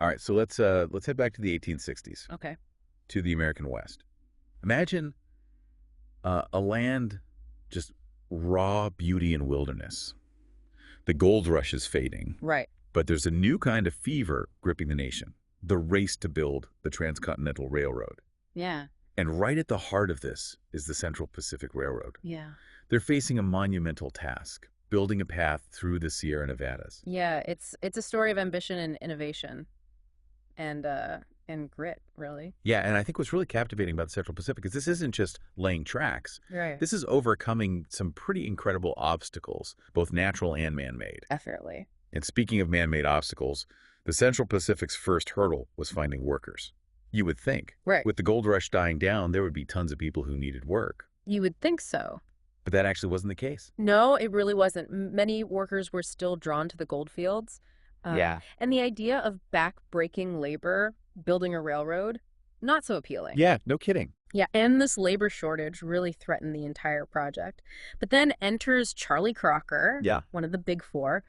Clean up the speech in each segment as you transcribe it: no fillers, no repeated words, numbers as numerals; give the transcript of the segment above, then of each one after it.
All right, so let's head back to the 1860s, Okay. to the American West. Imagine a land just raw beauty and wilderness. The gold rush is fading, Right. but there's a new kind of fever gripping the nation, the race to build the Transcontinental Railroad. Yeah. And right at the heart of this is the Central Pacific Railroad. Yeah. They're facing a monumental task, building a path through the Sierra Nevadas. Yeah, it's a story of ambition and innovation and grit, really. Yeah, and I think what's really captivating about the Central Pacific is this isn't just laying tracks. Right. This is overcoming some pretty incredible obstacles, both natural and man-made. Definitely. And speaking of man-made obstacles, the Central Pacific's first hurdle was finding workers. You would think, Right. with the gold rush dying down, there would be tons of people who needed work. You would think so. But that actually wasn't the case. No, it really wasn't. Many workers were still drawn to the gold fields. Yeah. And the idea of back-breaking labor, building a railroad, not so appealing. Yeah, no kidding. Yeah, and this labor shortage really threatened the entire project. But then enters Charlie Crocker, Yeah. one of the big four,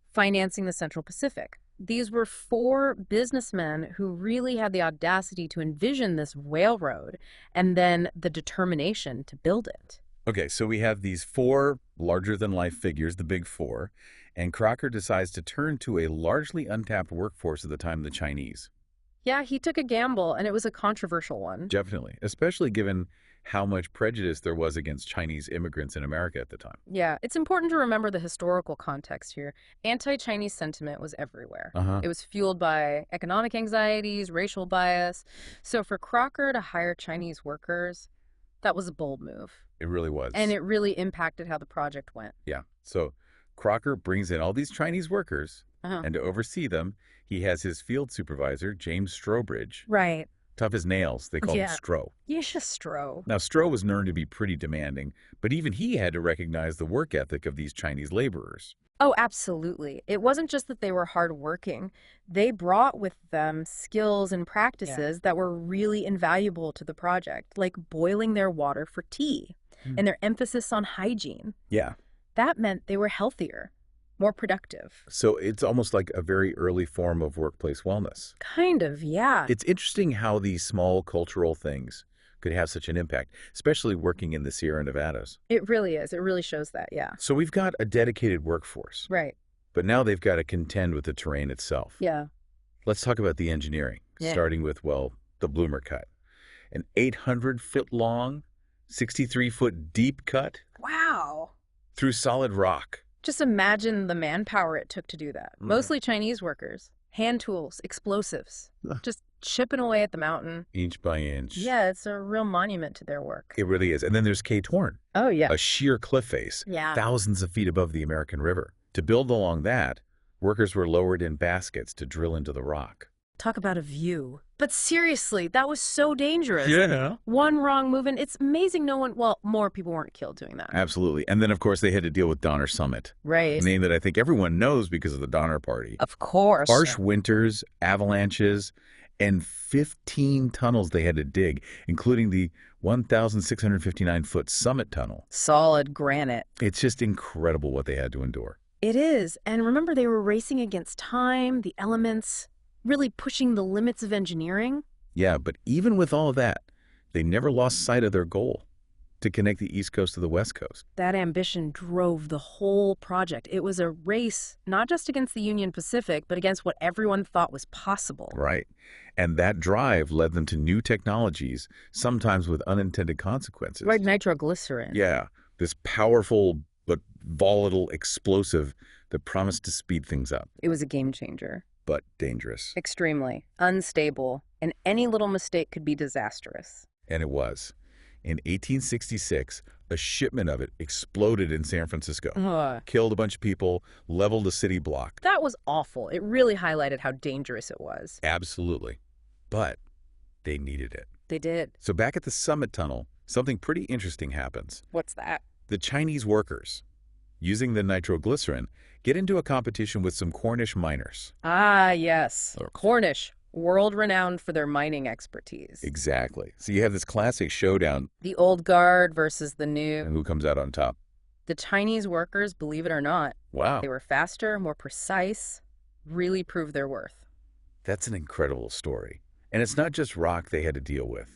financing the Central Pacific. These were four businessmen who really had the audacity to envision this railroad and then the determination to build it. Okay, so we have these four larger-than-life figures, the big four, and Crocker decides to turn to a largely untapped workforce at the time, the Chinese. Yeah, he took a gamble, and it was a controversial one. Definitely, especially given how much prejudice there was against Chinese immigrants in America at the time. Yeah, it's important to remember the historical context here. Anti-Chinese sentiment was everywhere. Uh-huh. It was fueled by economic anxieties, racial bias. So for Crocker to hire Chinese workers, that was a bold move. It really was. And it really impacted how the project went. Yeah, so Crocker brings in all these Chinese workers, Uh-huh. and to oversee them, he has his field supervisor, James Strobridge. Right. Tough as nails, they called him Yeah. Stro. Yeshastro. Now, Stro was known to be pretty demanding, but even he had to recognize the work ethic of these Chinese laborers. Oh, absolutely. It wasn't just that they were hardworking. They brought with them skills and practices that were really invaluable to the project, like boiling their water for tea and their emphasis on hygiene. Yeah. That meant they were healthier, more productive. So it's almost like a very early form of workplace wellness. Kind of, yeah. It's interesting how these small cultural things could have such an impact, especially working in the Sierra Nevadas. It really is. It really shows that, yeah. So we've got a dedicated workforce, Right. but now they've got to contend with the terrain itself. Yeah. Let's talk about the engineering, Yeah. starting with, well, the Bloomer cut. An 800-foot long, 63-foot deep cut Wow. through solid rock. Just imagine the manpower it took to do that. Mhm. Mostly Chinese workers. Hand tools, explosives. Ugh. Just chipping away at the mountain. Inch by inch. Yeah, it's a real monument to their work. It really is. And then there's Cape Horn, Oh, yeah. a sheer cliff face, Yeah. thousands of feet above the American River. To build along that, workers were lowered in baskets to drill into the rock. Talk about a view. But seriously, that was so dangerous. Yeah. One wrong move, and it's amazing more people weren't killed doing that. Absolutely. And then, of course, they had to deal with Donner Summit, Right. a name that I think everyone knows because of the Donner Party. Of course. Harsh winters, avalanches, and 15 tunnels they had to dig, including the 1,659-foot Summit Tunnel. Solid granite. It's just incredible what they had to endure. It is. And remember, they were racing against time, the elements, really pushing the limits of engineering. Yeah, but even with all of that, they never lost sight of their goal, to connect the East Coast to the West Coast. That ambition drove the whole project. It was a race, not just against the Union Pacific, but against what everyone thought was possible. Right. And that drive led them to new technologies, sometimes with unintended consequences. Right, nitroglycerin. Yeah, this powerful but volatile explosive that promised to speed things up, It was a game changer. but dangerous. Extremely unstable, and any little mistake could be disastrous. And it was. In 1866, a shipment of it exploded in San Francisco, Ugh. killed a bunch of people, leveled a city block. That was awful. It really highlighted how dangerous it was. Absolutely. But they needed it. They did. So back at the Summit Tunnel, something pretty interesting happens. What's that? The Chinese workers, using the nitroglycerin, get into a competition with some Cornish miners. Ah, yes. Or- Cornish, world-renowned for their mining expertise. Exactly. So you have this classic showdown, The old guard versus the new. and who comes out on top? The Chinese workers, believe it or not, Wow. they were faster, more precise, really proved their worth. That's an incredible story. And it's not just rock they had to deal with.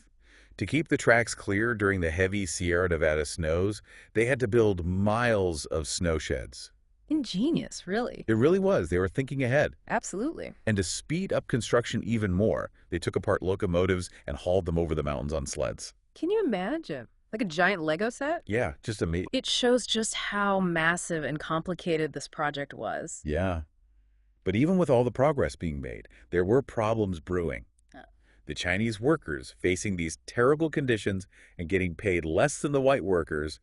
To keep the tracks clear during the heavy Sierra Nevada snows, they had to build miles of snow sheds. Ingenious, really. It really was. They were thinking ahead. Absolutely. And to speed up construction even more, they took apart locomotives and hauled them over the mountains on sleds. Can you imagine? Like a giant Lego set? Yeah, just amazing. It shows just how massive and complicated this project was. Yeah. But even with all the progress being made, there were problems brewing. The Chinese workers, facing these terrible conditions and getting paid less than the white workers,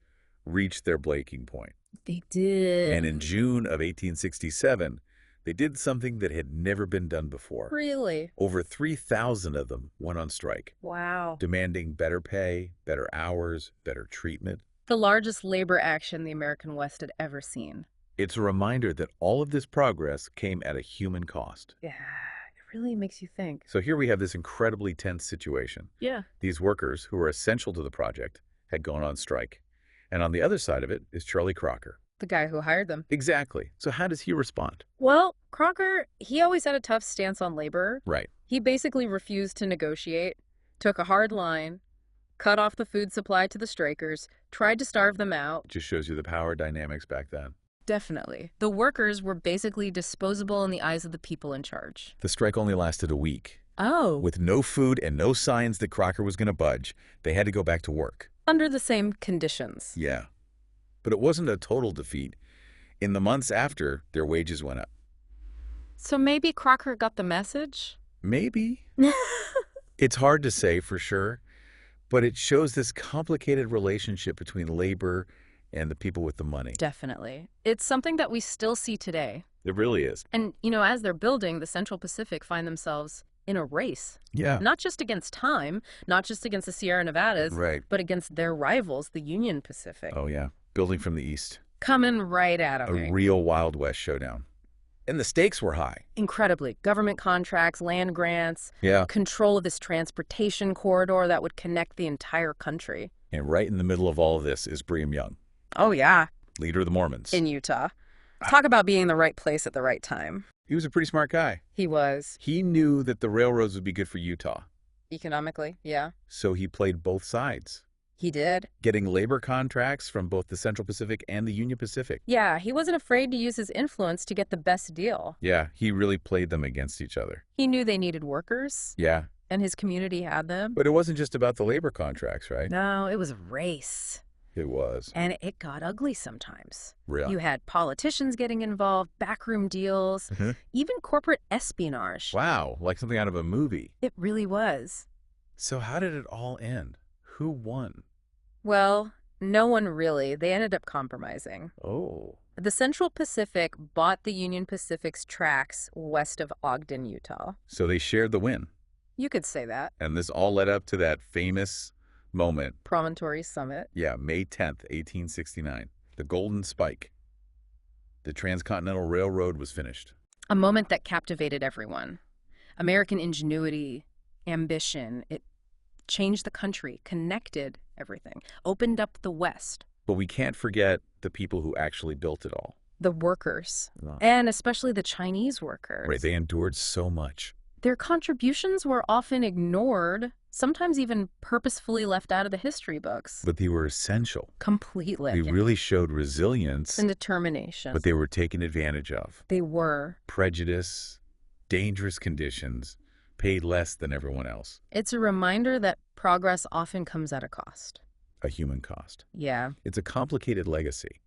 reached their breaking point. They did. And in June of 1867, they did something that had never been done before. Really? Over 3,000 of them went on strike, Wow. demanding better pay, better hours, better treatment. The largest labor action the American West had ever seen. It's a reminder that all of this progress came at a human cost. Yeah, it really makes you think. So here we have this incredibly tense situation. Yeah. These workers, who were essential to the project, had gone on strike. And on the other side of it is Charlie Crocker. The guy who hired them. Exactly. So how does he respond? Well, Crocker, he always had a tough stance on labor. Right. He basically refused to negotiate, took a hard line, cut off the food supply to the strikers, tried to starve them out. Just shows you the power dynamics back then. Definitely. The workers were basically disposable in the eyes of the people in charge. The strike only lasted a week. Oh. With no food and no signs that Crocker was going to budge, they had to go back to work. Under the same conditions. Yeah. But it wasn't a total defeat. In the months after, their wages went up. So maybe Crocker got the message? Maybe. It's hard to say for sure, but it shows this complicated relationship between labor and the people with the money. Definitely. It's something that we still see today. It really is. And, as they're building, the Central Pacific find themselves in a race. Yeah. Not just against time, not just against the Sierra Nevadas, Right. but against their rivals, the Union Pacific. Oh, yeah. Building from the east. Coming right at them. A real Wild West showdown. And the stakes were high. Incredibly. Government contracts, land grants, Yeah. control of this transportation corridor that would connect the entire country. And right in the middle of all of this is Brigham Young, Oh, yeah. leader of the Mormons. In Utah. Talk about being in the right place at the right time. He was a pretty smart guy. He was. He knew that the railroads would be good for Utah, Economically, yeah. so he played both sides, He did. getting labor contracts from both the Central Pacific and the Union Pacific. Yeah, he wasn't afraid to use his influence to get the best deal. Yeah, he really played them against each other. He knew they needed workers, Yeah, and his community had them. but it wasn't just about the labor contracts, right? No, it was a race. It was. And it got ugly sometimes. Really? You had politicians getting involved, backroom deals, Mhm. even corporate espionage. Wow, like something out of a movie. It really was. So how did it all end? Who won? Well, no one really. They ended up compromising. Oh. The Central Pacific bought the Union Pacific's tracks west of Ogden, Utah. So they shared the win. You could say that. And this all led up to that famous moment. Promontory Summit. Yeah, May 10th, 1869. The Golden Spike. The Transcontinental Railroad was finished. A moment that captivated everyone. American ingenuity, ambition. It changed the country, connected everything, opened up the West. But we can't forget the people who actually built it all. The workers, No. and especially the Chinese workers. Right, they endured so much. Their contributions were often ignored, sometimes even purposefully left out of the history books. But they were essential. Completely. They really showed resilience, And determination. but they were taken advantage of. They were. Prejudice, dangerous conditions, paid less than everyone else. It's a reminder that progress often comes at a cost. A human cost. Yeah, It's a complicated legacy.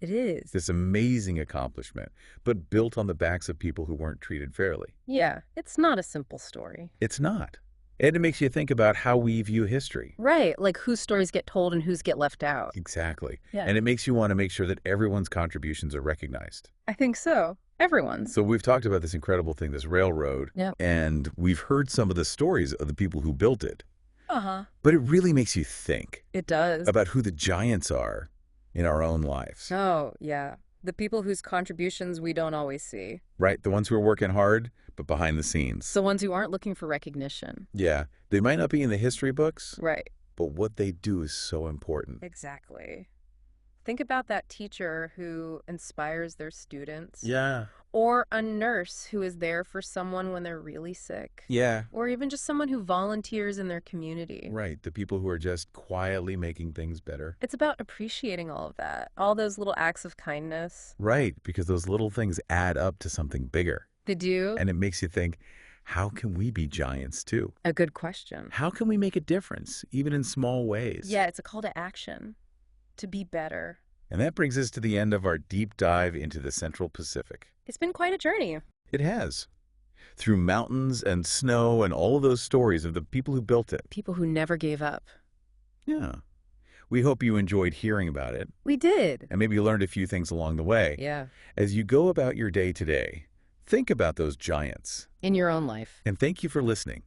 it is. This amazing accomplishment, but built on the backs of people who weren't treated fairly. Yeah, it's not a simple story. It's not. And it makes you think about how we view history. Right, like whose stories get told and whose get left out. Exactly. Yeah. And it makes you want to make sure that everyone's contributions are recognized. I think so. Everyone's. So we've talked about this incredible thing, this railroad, Yep. and we've heard some of the stories of the people who built it. Uh-huh. But it really makes you think It does. about who the giants are in our own lives, Oh, yeah. The people whose contributions we don't always see. right? The ones who are working hard, but behind the scenes. The ones who aren't looking for recognition. Yeah, they might not be in the history books, Right. but what they do is so important. Exactly. Think about that teacher who inspires their students. Yeah. Or a nurse who is there for someone when they're really sick. Yeah, Or even just someone who volunteers in their community. right. The people who are just quietly making things better. It's about appreciating all of that, all those little acts of kindness. Right, because those little things add up to something bigger. They do? And it makes you think, how can we be giants too? A good question. How can we make a difference, even in small ways? Yeah, it's a call to action, to be better. And that brings us to the end of our deep dive into the Central Pacific. It's been quite a journey. It has. Through mountains and snow and all of those stories of the people who built it. People who never gave up. Yeah. We hope you enjoyed hearing about it. We did. And maybe you learned a few things along the way. Yeah. As you go about your day today, think about those giants. In your own life. And thank you for listening.